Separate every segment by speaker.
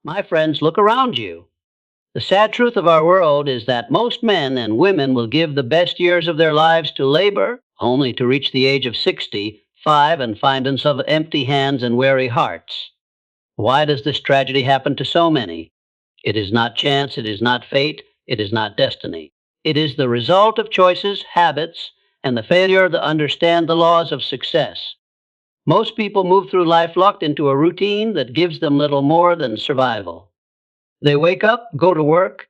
Speaker 1: My friends, look around you. The sad truth of our world is that most men and women will give the best years of their lives to labor, only to reach the age of 65 and find themselves empty hands and weary hearts. Why does this tragedy happen to so many? It is not chance, it is not fate, it is not destiny. It is the result of choices, habits, and the failure to understand the laws of success. Most people move through life locked into a routine that gives them little more than survival. They wake up, go to work,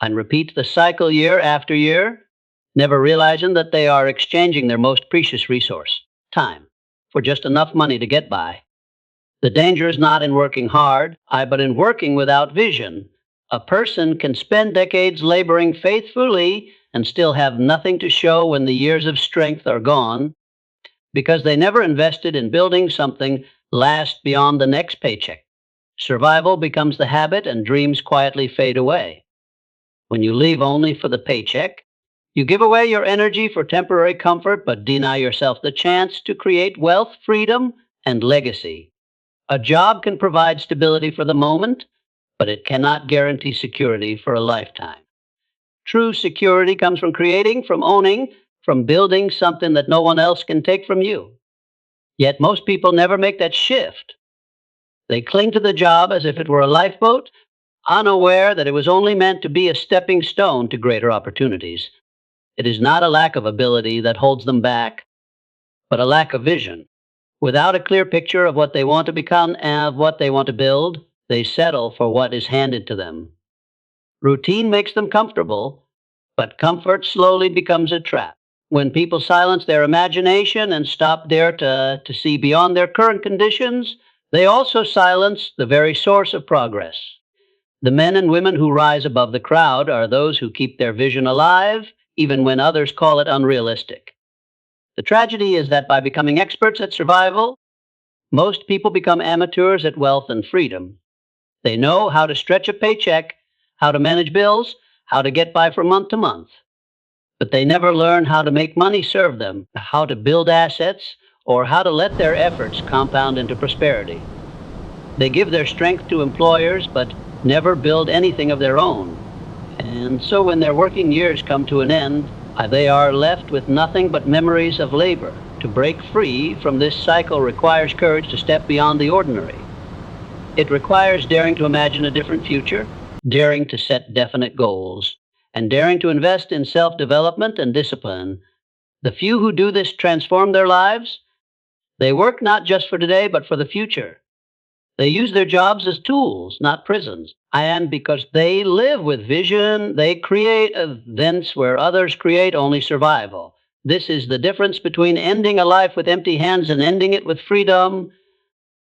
Speaker 1: and repeat the cycle year after year, never realizing that they are exchanging their most precious resource, time, for just enough money to get by. The danger is not in working hard, but in working without vision. A person can spend decades laboring faithfully and still have nothing to show when the years of strength are gone because they never invested in building something last beyond the next paycheck. Survival becomes the habit and dreams quietly fade away. When you live only for the paycheck, you give away your energy for temporary comfort but deny yourself the chance to create wealth, freedom, and legacy. A job can provide stability for the moment, but it cannot guarantee security for a lifetime. True security comes from creating, from owning, from building something that no one else can take from you. Yet most people never make that shift. They cling to the job as if it were a lifeboat, unaware that it was only meant to be a stepping stone to greater opportunities. It is not a lack of ability that holds them back, but a lack of vision. Without a clear picture of what they want to become and of what they want to build, they settle for what is handed to them. Routine makes them comfortable, but comfort slowly becomes a trap. When people silence their imagination and stop there to see beyond their current conditions, they also silence the very source of progress. The men and women who rise above the crowd are those who keep their vision alive, even when others call it unrealistic. The tragedy is that by becoming experts at survival, most people become amateurs at wealth and freedom. They know how to stretch a paycheck, how to manage bills, how to get by from month to month. But they never learn how to make money serve them, how to build assets, or how to let their efforts compound into prosperity. They give their strength to employers, but never build anything of their own. And so when their working years come to an end, they are left with nothing but memories of labor. To break free from this cycle requires courage to step beyond the ordinary. It requires daring to imagine a different future, daring to set definite goals, and daring to invest in self-development and discipline. The few who do this transform their lives. They work not just for today, but for the future. They use their jobs as tools, not prisons. And because they live with vision, they create events where others create only survival. This is the difference between ending a life with empty hands and ending it with freedom,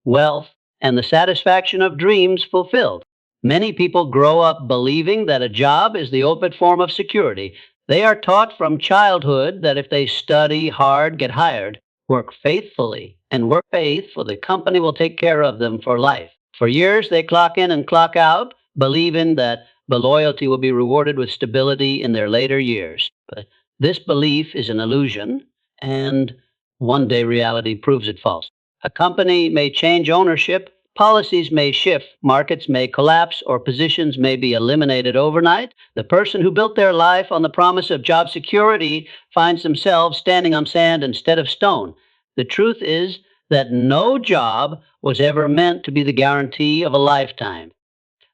Speaker 1: wealth, and the satisfaction of dreams fulfilled. Many people grow up believing that a job is the ultimate form of security. They are taught from childhood that if they study hard, get hired, work faithfully, and work faithful, the company will take care of them for life. For years, they clock in and clock out, believing that the loyalty will be rewarded with stability in their later years. But this belief is an illusion, and one day reality proves it false. A company may change ownership, policies may shift, markets may collapse, or positions may be eliminated overnight. The person who built their life on the promise of job security finds themselves standing on sand instead of stone. The truth is that no job was ever meant to be the guarantee of a lifetime.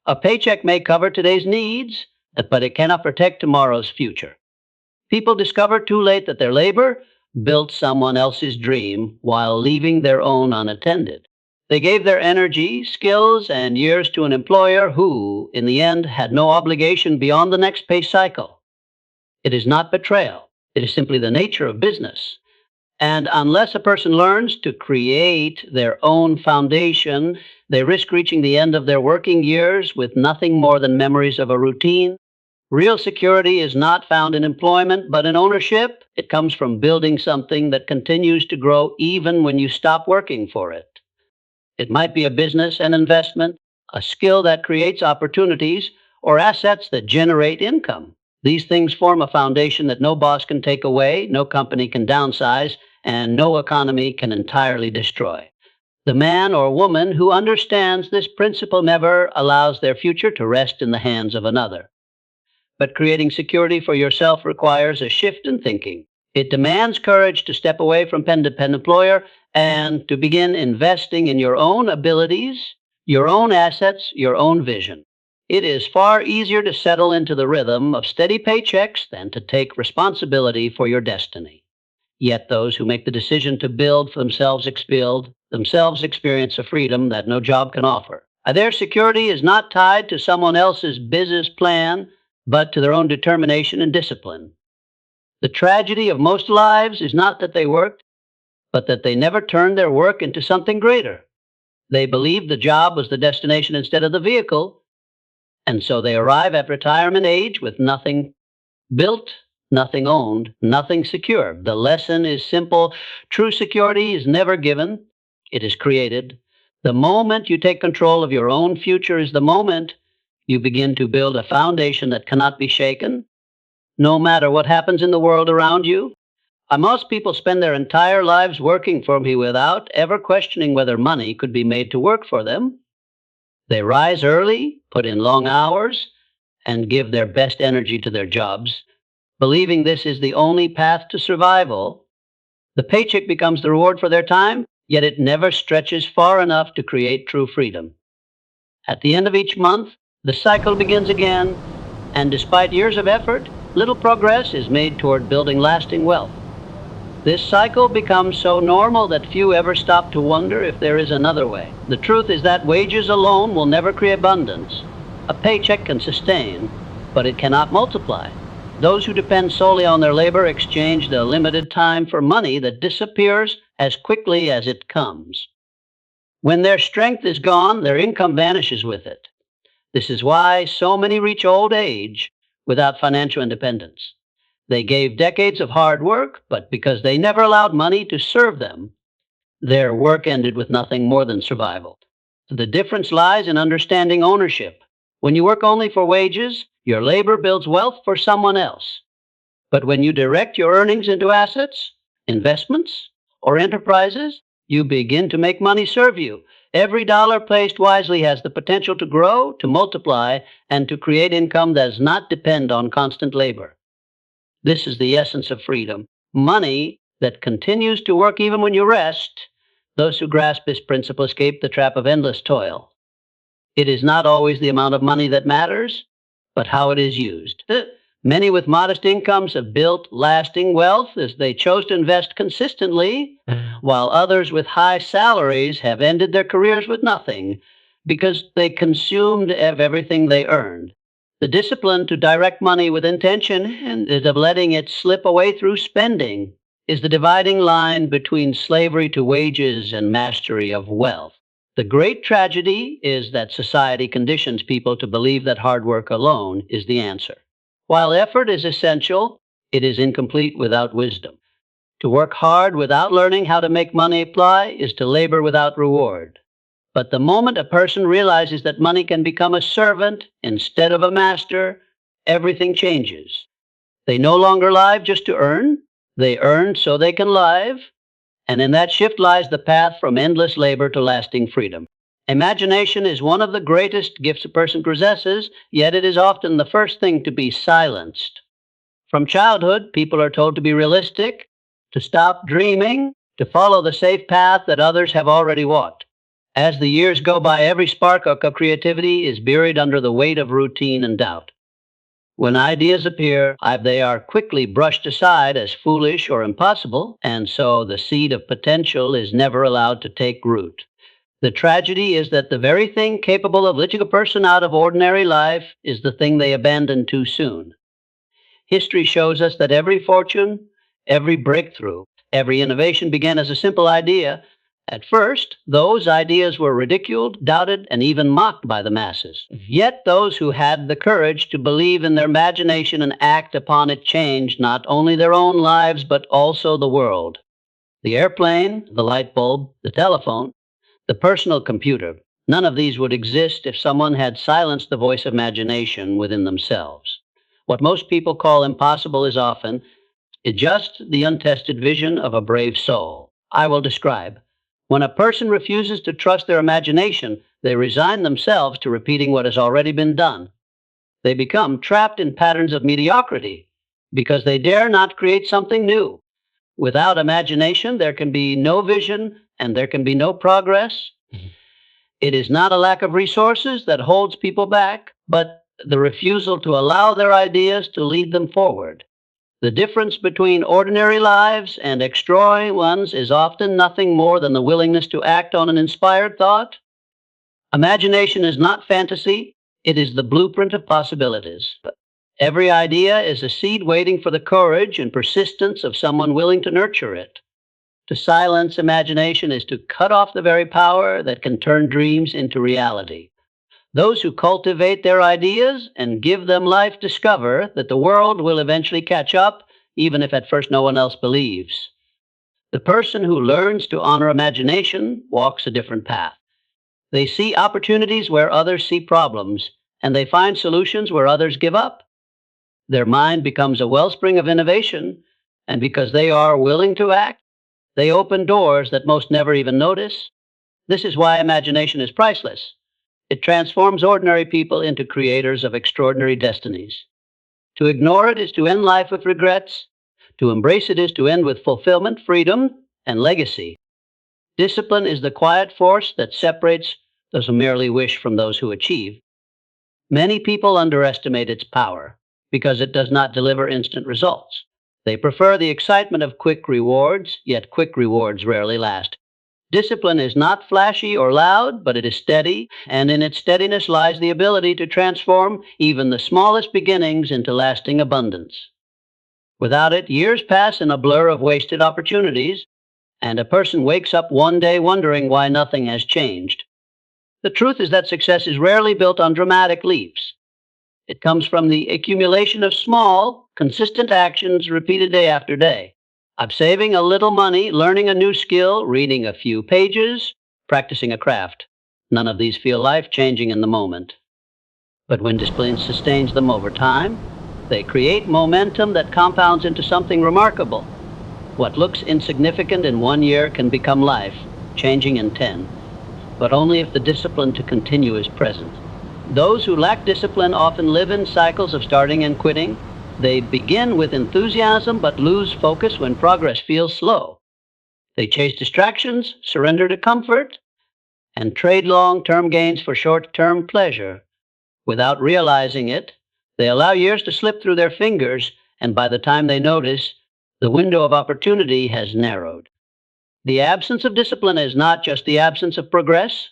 Speaker 1: A paycheck may cover today's needs, but it cannot protect tomorrow's future. People discover too late that their labor built someone else's dream while leaving their own unattended. They gave their energy, skills, and years to an employer who, in the end, had no obligation beyond the next pay cycle. It is not betrayal. It is simply the nature of business. And unless a person learns to create their own foundation, they risk reaching the end of their working years with nothing more than memories of a routine. Real security is not found in employment, but in ownership. It comes from building something that continues to grow even when you stop working for it. It might be a business, an investment, a skill that creates opportunities, or assets that generate income. These things form a foundation that no boss can take away, no company can downsize, and no economy can entirely destroy. The man or woman who understands this principle never allows their future to rest in the hands of another. But creating security for yourself requires a shift in thinking. It demands courage to step away from pen-to-pen employer and to begin investing in your own abilities, your own assets, your own vision. It is far easier to settle into the rhythm of steady paychecks than to take responsibility for your destiny. Yet those who make the decision to build for themselves experience a freedom that no job can offer. Their security is not tied to someone else's business plan, but to their own determination and discipline. The tragedy of most lives is not that they worked, but that they never turned their work into something greater. They believed the job was the destination instead of the vehicle, and so they arrive at retirement age with nothing built, nothing owned, nothing secure. The lesson is simple. True security is never given, it is created. The moment you take control of your own future is the moment you begin to build a foundation that cannot be shaken, no matter what happens in the world around you. Most people spend their entire lives working for me without ever questioning whether money could be made to work for them. They rise early, put in long hours, and give their best energy to their jobs, believing this is the only path to survival. The paycheck becomes the reward for their time, yet it never stretches far enough to create true freedom. At the end of each month, the cycle begins again, and despite years of effort, little progress is made toward building lasting wealth. This cycle becomes so normal that few ever stop to wonder if there is another way. The truth is that wages alone will never create abundance. A paycheck can sustain, but it cannot multiply. Those who depend solely on their labor exchange the limited time for money that disappears as quickly as it comes. When their strength is gone, their income vanishes with it. This is why so many reach old age without financial independence. They gave decades of hard work, but because they never allowed money to serve them, their work ended with nothing more than survival. The difference lies in understanding ownership. When you work only for wages, your labor builds wealth for someone else. But when you direct your earnings into assets, investments, or enterprises, you begin to make money serve you. Every dollar placed wisely has the potential to grow, to multiply, and to create income that does not depend on constant labor. This is the essence of freedom. Money that continues to work even when you rest. Those who grasp this principle escape the trap of endless toil. It is not always the amount of money that matters, but how it is used. Many with modest incomes have built lasting wealth as they chose to invest consistently, while others with high salaries have ended their careers with nothing because they consumed everything they earned. The discipline to direct money with intention and of letting it slip away through spending is the dividing line between slavery to wages and mastery of wealth. The great tragedy is that society conditions people to believe that hard work alone is the answer. While effort is essential, it is incomplete without wisdom. To work hard without learning how to make money apply is to labor without reward. But the moment a person realizes that money can become a servant instead of a master, everything changes. They no longer live just to earn, they earn so they can live, and in that shift lies the path from endless labor to lasting freedom. Imagination is one of the greatest gifts a person possesses, yet it is often the first thing to be silenced. From childhood, people are told to be realistic, to stop dreaming, to follow the safe path that others have already walked. As the years go by, every spark of creativity is buried under the weight of routine and doubt. When ideas appear, they are quickly brushed aside as foolish or impossible, and so the seed of potential is never allowed to take root. The tragedy is that the very thing capable of lifting a person out of ordinary life is the thing they abandon too soon. History shows us that every fortune, every breakthrough, every innovation began as a simple idea. At first, those ideas were ridiculed, doubted, and even mocked by the masses. Yet those who had the courage to believe in their imagination and act upon it changed not only their own lives, but also the world. The airplane, the light bulb, the telephone, the personal computer, none of these would exist if someone had silenced the voice of imagination within themselves. What most people call impossible is often just the untested vision of a brave soul. I will describe. When a person refuses to trust their imagination, they resign themselves to repeating what has already been done. They become trapped in patterns of mediocrity because they dare not create something new. Without imagination, there can be no vision and there can be no progress. It is not a lack of resources that holds people back, but the refusal to allow their ideas to lead them forward. The difference between ordinary lives and extraordinary ones is often nothing more than the willingness to act on an inspired thought. Imagination is not fantasy, it is the blueprint of possibilities. Every idea is a seed waiting for the courage and persistence of someone willing to nurture it. To silence imagination is to cut off the very power that can turn dreams into reality. Those who cultivate their ideas and give them life discover that the world will eventually catch up, even if at first no one else believes. The person who learns to honor imagination walks a different path. They see opportunities where others see problems, and they find solutions where others give up. Their mind becomes a wellspring of innovation, and because they are willing to act, they open doors that most never even notice. This is why imagination is priceless. It transforms ordinary people into creators of extraordinary destinies. To ignore it is to end life with regrets. To embrace it is to end with fulfillment, freedom, and legacy. Discipline is the quiet force that separates those who merely wish from those who achieve. Many people underestimate its power because it does not deliver instant results. They prefer the excitement of quick rewards, yet quick rewards rarely last. Discipline is not flashy or loud, but it is steady, and in its steadiness lies the ability to transform even the smallest beginnings into lasting abundance. Without it, years pass in a blur of wasted opportunities, and a person wakes up one day wondering why nothing has changed. The truth is that success is rarely built on dramatic leaps. It comes from the accumulation of small, consistent actions repeated day after day. I'm saving a little money, learning a new skill, reading a few pages, practicing a craft. None of these feel life-changing in the moment. But when discipline sustains them over time, they create momentum that compounds into something remarkable. What looks insignificant in 1 year can become life, changing in 10, but only if the discipline to continue is present. Those who lack discipline often live in cycles of starting and quitting. They begin with enthusiasm but lose focus when progress feels slow. They chase distractions, surrender to comfort, and trade long-term gains for short-term pleasure. Without realizing it, they allow years to slip through their fingers, and by the time they notice, the window of opportunity has narrowed. The absence of discipline is not just the absence of progress,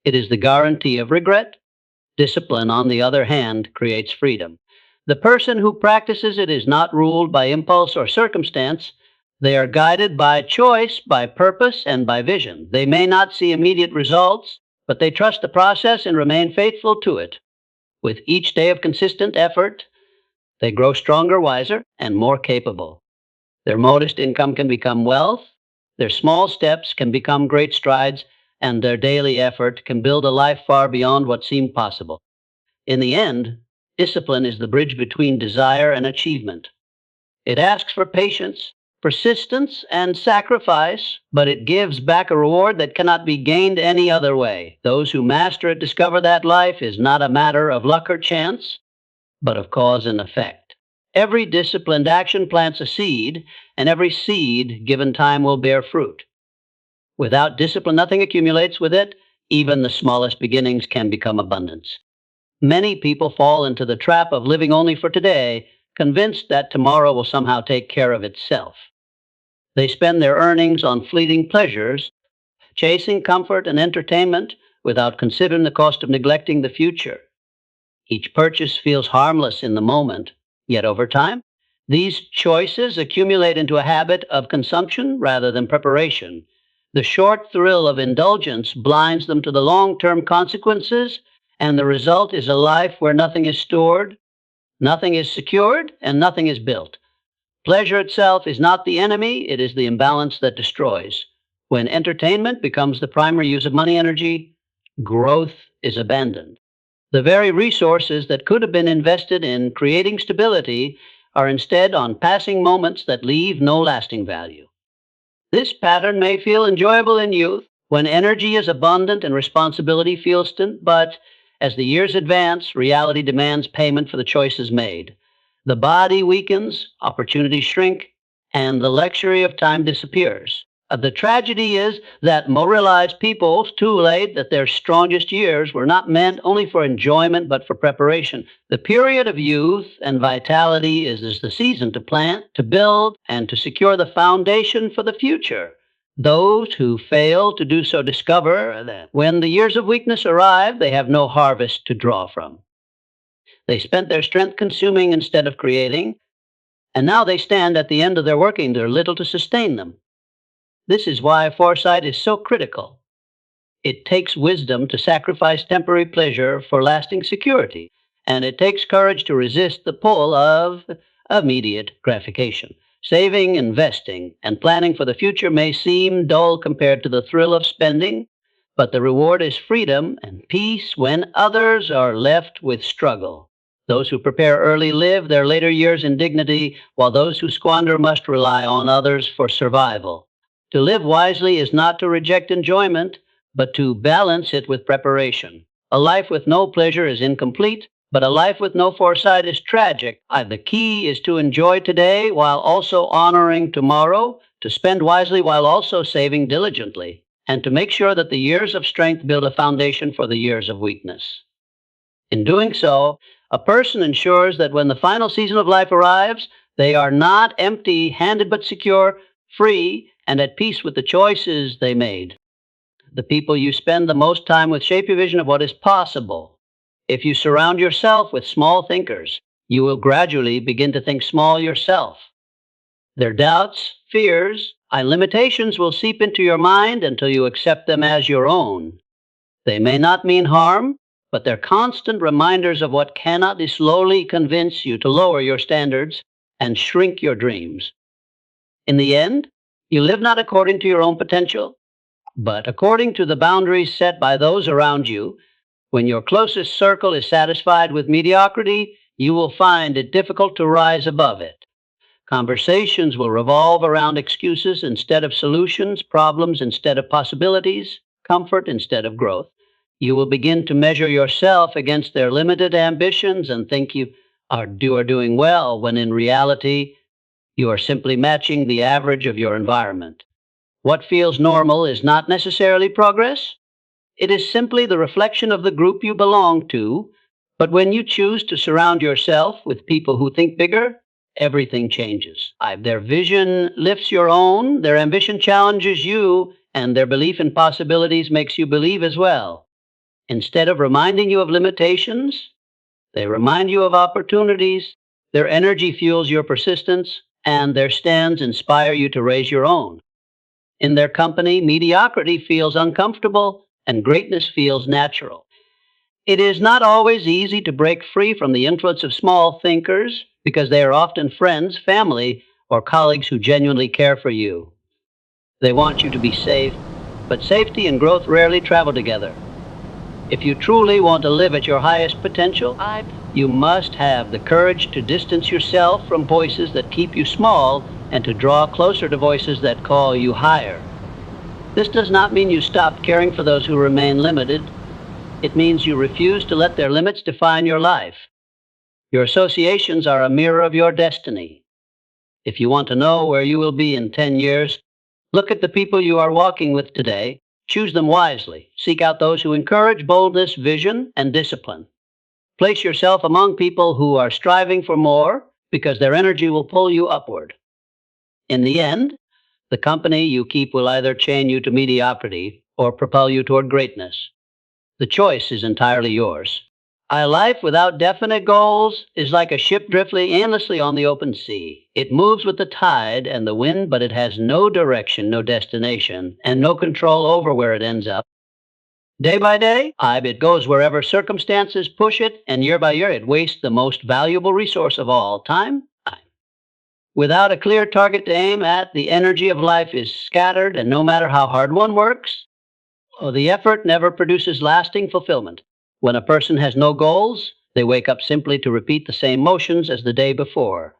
Speaker 1: it is the guarantee of regret. Discipline, on the other hand, creates freedom. The person who practices it is not ruled by impulse or circumstance. They are guided by choice, by purpose, and by vision. They may not see immediate results, but they trust the process and remain faithful to it. With each day of consistent effort, they grow stronger, wiser, and more capable. Their modest income can become wealth, their small steps can become great strides, and their daily effort can build a life far beyond what seemed possible. In the end, discipline is the bridge between desire and achievement. It asks for patience, persistence, and sacrifice, but it gives back a reward that cannot be gained any other way. Those who master it discover that life is not a matter of luck or chance, but of cause and effect. Every disciplined action plants a seed, and every seed, given time, will bear fruit. Without discipline, nothing accumulates with it. Even the smallest beginnings can become abundance. Many people fall into the trap of living only for today, convinced that tomorrow will somehow take care of itself. They spend their earnings on fleeting pleasures, chasing comfort and entertainment without considering the cost of neglecting the future. Each purchase feels harmless in the moment, yet over time, these choices accumulate into a habit of consumption rather than preparation. The short thrill of indulgence blinds them to the long-term consequences, and the result is a life where nothing is stored, nothing is secured, and nothing is built. Pleasure itself is not the enemy, it is the imbalance that destroys. When entertainment becomes the primary use of money energy, growth is abandoned. The very resources that could have been invested in creating stability are instead on passing moments that leave no lasting value. This pattern may feel enjoyable in youth, when energy is abundant and responsibility feels distant, but as the years advance, reality demands payment for the choices made. The body weakens, opportunities shrink, and the luxury of time disappears. The tragedy is that more realize people too late that their strongest years were not meant only for enjoyment but for preparation. The period of youth and vitality is the season to plant, to build, and to secure the foundation for the future. Those who fail to do so discover that when the years of weakness arrive, they have no harvest to draw from. They spent their strength consuming instead of creating, and now they stand at the end of their working, there little to sustain them. This is why foresight is so critical. It takes wisdom to sacrifice temporary pleasure for lasting security, and it takes courage to resist the pull of immediate gratification. Saving, investing, and planning for the future may seem dull compared to the thrill of spending, but the reward is freedom and peace when others are left with struggle. Those who prepare early live their later years in dignity, while those who squander must rely on others for survival. To live wisely is not to reject enjoyment, but to balance it with preparation. A life with no pleasure is incomplete, but a life with no foresight is tragic. The key is to enjoy today while also honoring tomorrow, to spend wisely while also saving diligently, and to make sure that the years of strength build a foundation for the years of weakness. In doing so, a person ensures that when the final season of life arrives, they are not empty-handed but secure, free, and at peace with the choices they made. The people you spend the most time with shape your vision of what is possible. If you surround yourself with small thinkers, you will gradually begin to think small yourself. Their doubts, fears, and limitations will seep into your mind until you accept them as your own. They may not mean harm, but they're constant reminders of what cannot slowly convince you to lower your standards and shrink your dreams. In the end, you live not according to your own potential, but according to the boundaries set by those around you. When your closest circle is satisfied with mediocrity, you will find it difficult to rise above it. Conversations will revolve around excuses instead of solutions, problems instead of possibilities, comfort instead of growth. You will begin to measure yourself against their limited ambitions and think you are doing well, when in reality, you are simply matching the average of your environment. What feels normal is not necessarily progress. It is simply the reflection of the group you belong to, but when you choose to surround yourself with people who think bigger, everything changes. Their vision lifts your own, their ambition challenges you, and their belief in possibilities makes you believe as well. Instead of reminding you of limitations, they remind you of opportunities. Their energy fuels your persistence, and their stands inspire you to raise your own. In their company, mediocrity feels uncomfortable, and greatness feels natural. It is not always easy to break free from the influence of small thinkers because they are often friends, family, or colleagues who genuinely care for you. They want you to be safe, but safety and growth rarely travel together. If you truly want to live at your highest potential, you must have the courage to distance yourself from voices that keep you small and to draw closer to voices that call you higher. This does not mean you stop caring for those who remain limited. It means you refuse to let their limits define your life. Your associations are a mirror of your destiny. If you want to know where you will be in 10 years, look at the people you are walking with today. Choose them wisely. Seek out those who encourage boldness, vision, and discipline. Place yourself among people who are striving for more because their energy will pull you upward. In the end, the company you keep will either chain you to mediocrity or propel you toward greatness. The choice is entirely yours. A life without definite goals is like a ship drifting aimlessly on the open sea. It moves with the tide and the wind, but it has no direction, no destination, and no control over where it ends up. Day by day, it goes wherever circumstances push it, and year by year, it wastes the most valuable resource of all, time. Without a clear target to aim at, the energy of life is scattered, and no matter how hard one works, the effort never produces lasting fulfillment. When a person has no goals, they wake up simply to repeat the same motions as the day before.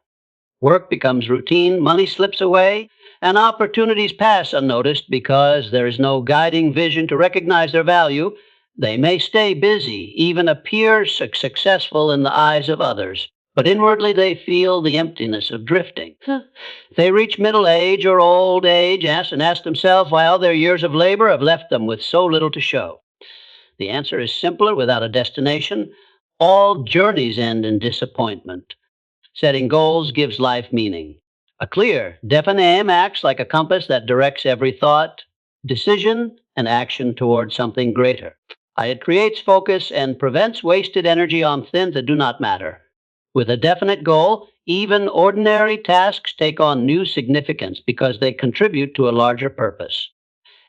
Speaker 1: Work becomes routine, money slips away, and opportunities pass unnoticed because there is no guiding vision to recognize their value. They may stay busy, even appear successful in the eyes of others, but inwardly they feel the emptiness of drifting. They reach middle age or old age and ask themselves why all their years of labor have left them with so little to show. The answer is simpler without a destination. All journeys end in disappointment. Setting goals gives life meaning. A clear, definite aim acts like a compass that directs every thought, decision, and action towards something greater. It creates focus and prevents wasted energy on things that do not matter. With a definite goal, even ordinary tasks take on new significance because they contribute to a larger purpose.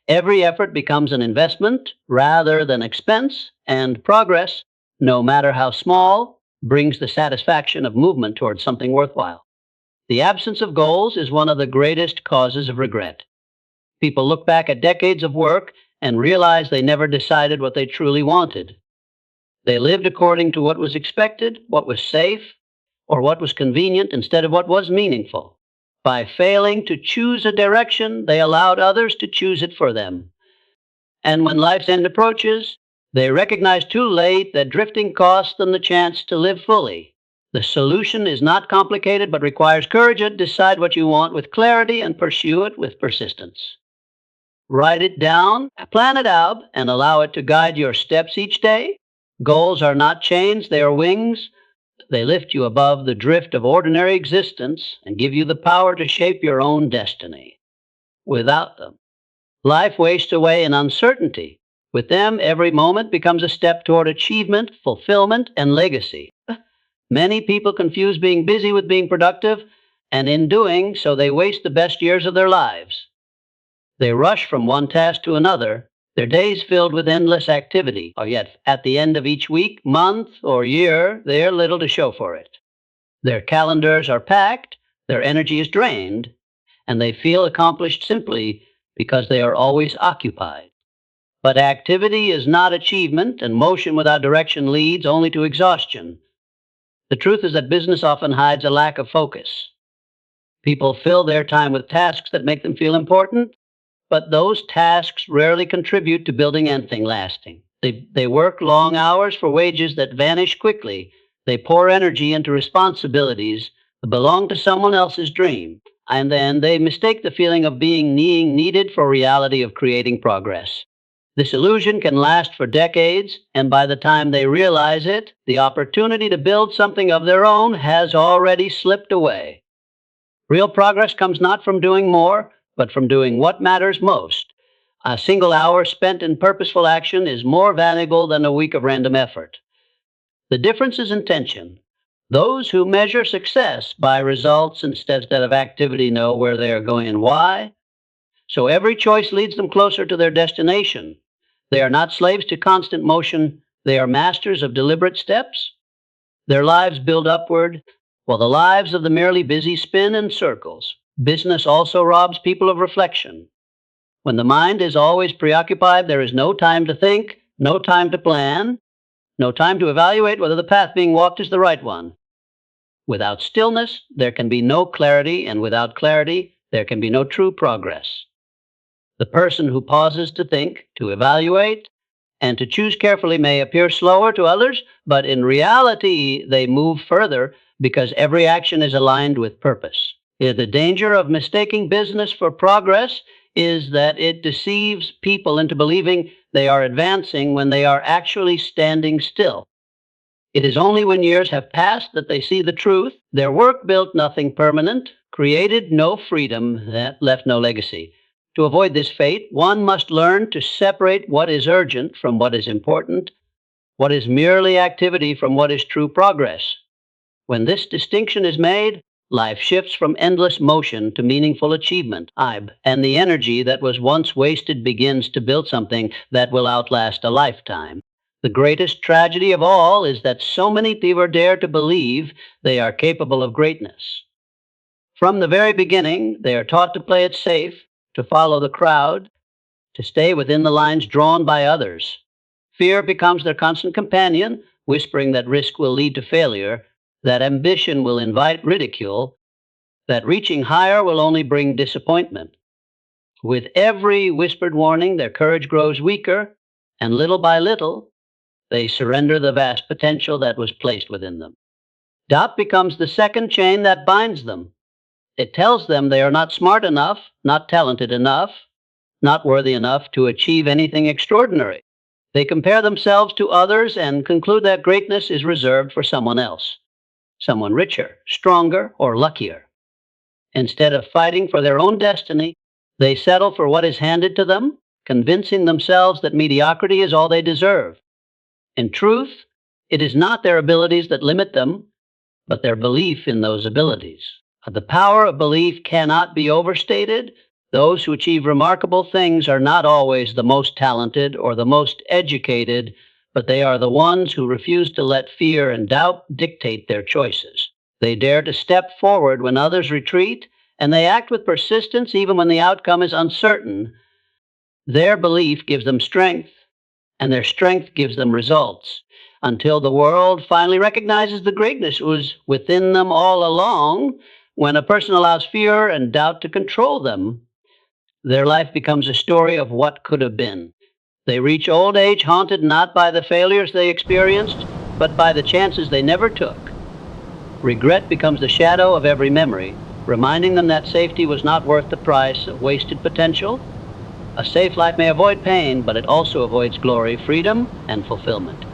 Speaker 1: Every effort becomes an investment rather than expense, and progress, no matter how small, brings the satisfaction of movement towards something worthwhile. The absence of goals is one of the greatest causes of regret. People look back at decades of work and realize they never decided what they truly wanted. They lived according to what was expected, what was safe, or what was convenient instead of what was meaningful. By failing to choose a direction, they allowed others to choose it for them. And when life's end approaches, they recognize too late that drifting costs them the chance to live fully. The solution is not complicated, but requires courage to decide what you want with clarity and pursue it with persistence. Write it down, plan it out, and allow it to guide your steps each day. Goals are not chains, they are wings. They lift you above the drift of ordinary existence and give you the power to shape your own destiny. Without them, life wastes away in uncertainty. With them, every moment becomes a step toward achievement, fulfillment, and legacy. Many people confuse being busy with being productive, and in doing so, they waste the best years of their lives. They rush from one task to another, their days filled with endless activity, yet at the end of each week, month, or year, they are little to show for it. Their calendars are packed, their energy is drained, and they feel accomplished simply because they are always occupied. But activity is not achievement, and motion without direction leads only to exhaustion. The truth is that business often hides a lack of focus. People fill their time with tasks that make them feel important, but those tasks rarely contribute to building anything lasting. They work long hours for wages that vanish quickly. They pour energy into responsibilities that belong to someone else's dream, and then they mistake the feeling of being needed for reality of creating progress. This illusion can last for decades, and by the time they realize it, the opportunity to build something of their own has already slipped away. Real progress comes not from doing more, but from doing what matters most. A single hour spent in purposeful action is more valuable than a week of random effort. The difference is intention. Those who measure success by results instead of activity know where they are going and why. So every choice leads them closer to their destination. They are not slaves to constant motion. They are masters of deliberate steps. Their lives build upward, while the lives of the merely busy spin in circles. Business also robs people of reflection. When the mind is always preoccupied, there is no time to think, no time to plan, no time to evaluate whether the path being walked is the right one. Without stillness, there can be no clarity, and without clarity, there can be no true progress. The person who pauses to think, to evaluate, and to choose carefully may appear slower to others, but in reality, they move further because every action is aligned with purpose. The danger of mistaking business for progress is that it deceives people into believing they are advancing when they are actually standing still. It is only when years have passed that they see the truth. Their work built nothing permanent, created no freedom, that left no legacy. To avoid this fate, one must learn to separate what is urgent from what is important, what is merely activity from what is true progress. When this distinction is made, life shifts from endless motion to meaningful achievement, and the energy that was once wasted begins to build something that will outlast a lifetime. The greatest tragedy of all is that so many people dare to believe they are capable of greatness. From the very beginning, they are taught to play it safe, to follow the crowd, to stay within the lines drawn by others. Fear becomes their constant companion, whispering that risk will lead to failure, that ambition will invite ridicule, that reaching higher will only bring disappointment. With every whispered warning, their courage grows weaker, and little by little, they surrender the vast potential that was placed within them. Doubt becomes the second chain that binds them. It tells them they are not smart enough, not talented enough, not worthy enough to achieve anything extraordinary. They compare themselves to others and conclude that greatness is reserved for someone else, someone richer, stronger, or luckier. Instead of fighting for their own destiny, they settle for what is handed to them, convincing themselves that mediocrity is all they deserve. In truth, it is not their abilities that limit them, but their belief in those abilities. The power of belief cannot be overstated. Those who achieve remarkable things are not always the most talented or the most educated, but they are the ones who refuse to let fear and doubt dictate their choices. They dare to step forward when others retreat, and they act with persistence even when the outcome is uncertain. Their belief gives them strength, and their strength gives them results, until the world finally recognizes the greatness was within them all along. When a person allows fear and doubt to control them, their life becomes a story of what could have been. They reach old age haunted not by the failures they experienced, but by the chances they never took. Regret becomes the shadow of every memory, reminding them that safety was not worth the price of wasted potential. A safe life may avoid pain, but it also avoids glory, freedom, and fulfillment.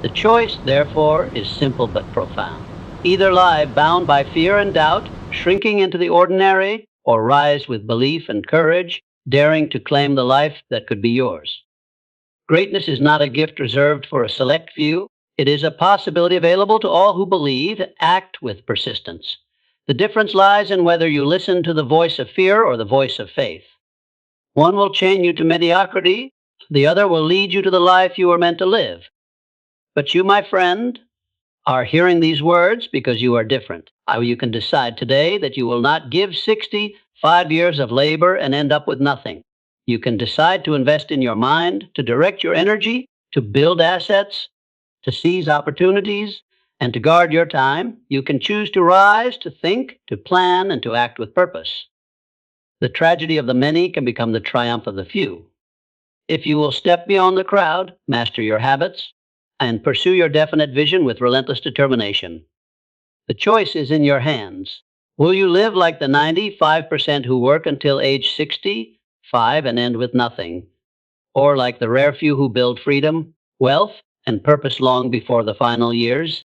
Speaker 1: The choice, therefore, is simple but profound. Either lie bound by fear and doubt, shrinking into the ordinary, or rise with belief and courage, daring to claim the life that could be yours. Greatness is not a gift reserved for a select few. It is a possibility available to all who believe, act with persistence. The difference lies in whether you listen to the voice of fear or the voice of faith. One will chain you to mediocrity, the other will lead you to the life you were meant to live. But you, my friend, are hearing these words because you are different. You can decide today that you will not give 65 years of labor and end up with nothing. You can decide to invest in your mind, to direct your energy, to build assets, to seize opportunities, and to guard your time. You can choose to rise, to think, to plan, and to act with purpose. The tragedy of the many can become the triumph of the few. If you will step beyond the crowd, master your habits, and pursue your definite vision with relentless determination, the choice is in your hands. Will you live like the 95% who work until age 65 and end with nothing? Or like the rare few who build freedom, wealth, and purpose long before the final years?